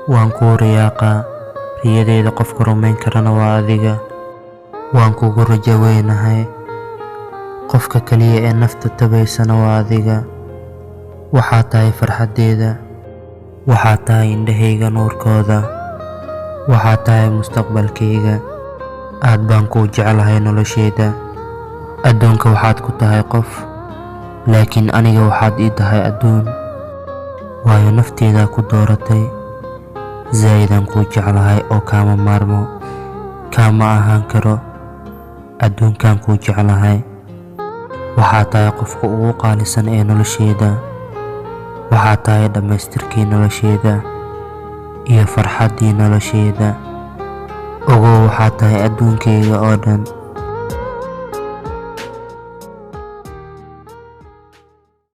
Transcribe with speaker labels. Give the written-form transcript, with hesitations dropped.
Speaker 1: waan kuu riyaaqa, riyadeyda qofka rumayn karana waa adiga. waan kugu rajo weynahay, qofka kaliya ee nafta tabaysana waa adiga. waxaad tahay farxadeyda, waxaad tahay indhahayga nuurkooda, waxaad tahay mustaqbalkayga. aad baan kuu jeclahay nolosheyda. adduunka waxaad ku tahay qof, laakiin aniga waxaad ii tahay adduun, waayo nafteydaa ku dooratay. zaa'idaan kuu jeclahay oo kaama maarmo, kaama ahaan karo. adduunkaan kuu jeclahay. waxaad tahay qofka ugu qaalisan ee nolosheyda. waxaad tahay dhammaystirkii nolosheyda iyo farxaddii nolosheyda. ogow waxaad tahay adduunkayga oo dhan.